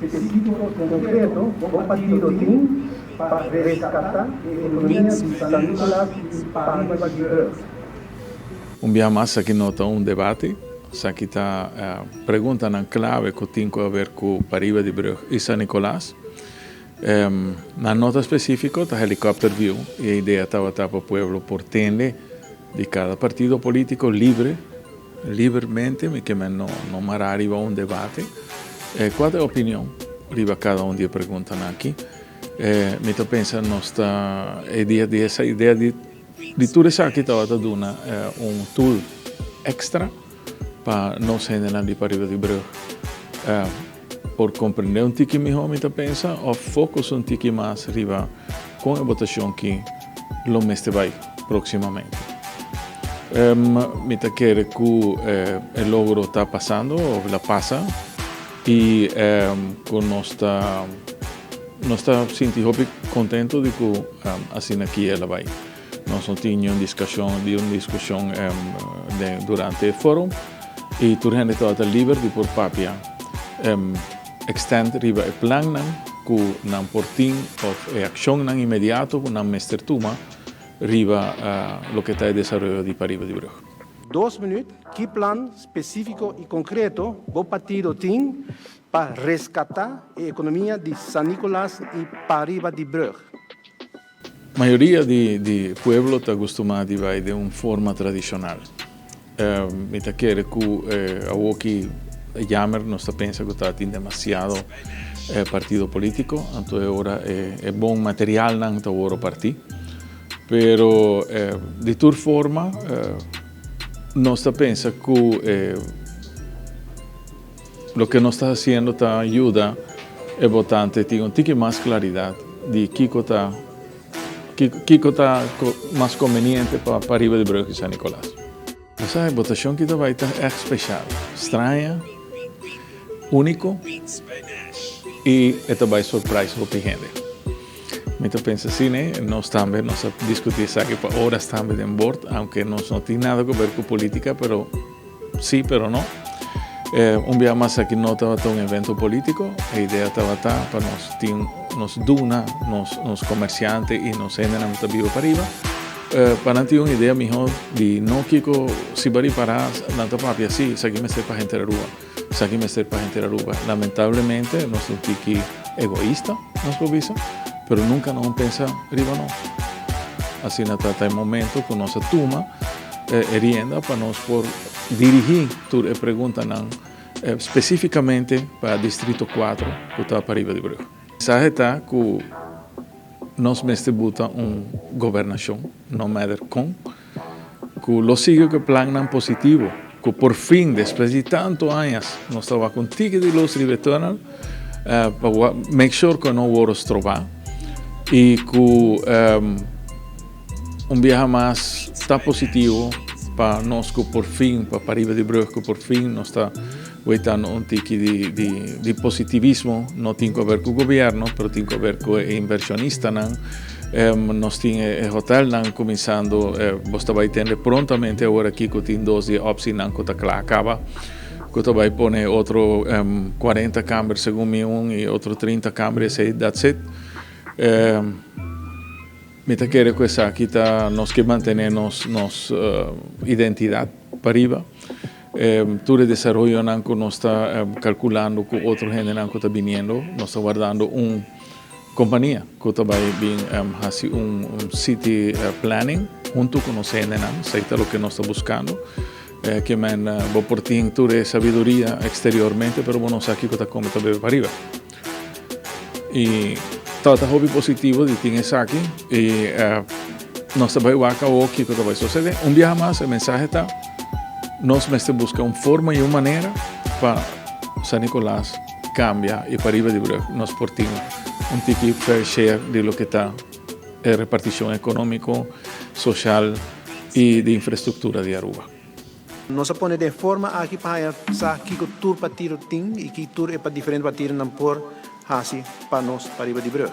específico y concreto o partido tem para rescatar a economia de San Nicolás e Paribas de Breu. Dia mais aqui nota debate, aqui está pergunta na clave que tem a ver com Paribas de Breu e San Nicolás. Na nota específica está helicóptero view e a ideia estava para o povo portende de cada partido político livremente, que não mará arriba debate. Qual é a opinião? Arriba cada dia pergunta aqui. Me pensa nossa ideia dessa ideia de tudo isso aqui estava dando tool extra para nós generar de Paribas de Breu. Por compreender tique melhor, me pensa o foco um tique mais arriba com a votação que o mês vai proximamente. Me quer que o logro está passando ou la passa e que nós está sentindo contento de que assim aqui ela vai. Nós tínhamos uma discussão durante o fórum e toda a gente está livre de por papia extend riba o plano que não portim ou ação não imediato que não mestre tuma riba lo que está em desenvolvimento de Paribas de Breu. 2 minutos, que plano específico e concreto o partido tem para resgatar a economia de San Nicolás e Paribas de Breu? A maioria de pueblo está acostumado a ir de uma forma tradicional. Me quer que algo que Jammer não pensa que está tendo demasiado partido político, então agora é bom material não está agora partir. Pero de toda forma, nós pensa que o que nós está fazendo está ajuda a votante a ter um pouco mais claridade de que está mais conveniente para Paribas de Breu e San Nicolás. Essa votação que vai estar especial, estranha, único e esta vai surpresa para a gente. Me pensa assim, nós também discutimos aqui por horas também em bordo, aunque não tem nada a ver com política, pero sim, pero não. Dia mais aqui não estava um evento político, a ideia estava para nós duna, nós comerciantes e nós generamos também para arriba, para ter uma ideia melhor de não que se vai parar na papia, assim, isso aqui me serve para a gente da rua, isso aqui me serve para a gente da rua. Lamentavelmente, nós somos um pouco egoístas, nós provisamos. Pero nunca nos pensa arriba não. Assim trata o momento que nossa turma rienda para nós por dirigir toda a pergunta especificamente para o Distrito 4 que está para Paribas de Breu. A mensagem está que nós botamos uma governação, não matter com, que lo sigue que plano positivo, que por fim, depois de tantos anos, nós estamos com ticket de luz retornar, para make sure que não vamos trovar. E que viaje mais está positivo para nós que por fim, para Paribas de Breu, que por fim nós está veitando tique de positivismo, não tem a ver com o governo, mas tem a ver com o inversionista. Nós temos o hotel começando, você vai ter prontamente agora aqui que tem 12 opções que está acaba, que vai pôr outro 40 câmeras segundo e outro 30 câmeras e that's it. Me quer que essa aqui está nós que manter nossa identidade para arriba. Todo o desenvolvimento que nós está calculando com outro gênero que está vindo, nós está guardando uma companhia que vai vir fazer city planning junto com nós gênero, sei o que nós está buscando, que vou por ter toda a sabedoria exteriormente, mas vamos aqui que está como também para arriba. E está hobby positivo de ter isso aqui e nós também vamos acabar o que vai suceder. Dia mais, a mensagem está, nós buscamos uma forma e uma maneira para San Nicolás cambiar e Paribas de Breu nós portamos tique fair share de lo que está a repartição econômica, social e de infraestrutura de Aruba. Nós põe de forma aqui para que o tour partido tem e que tour é para diferente partido não por assim para nós Paribas de Breu.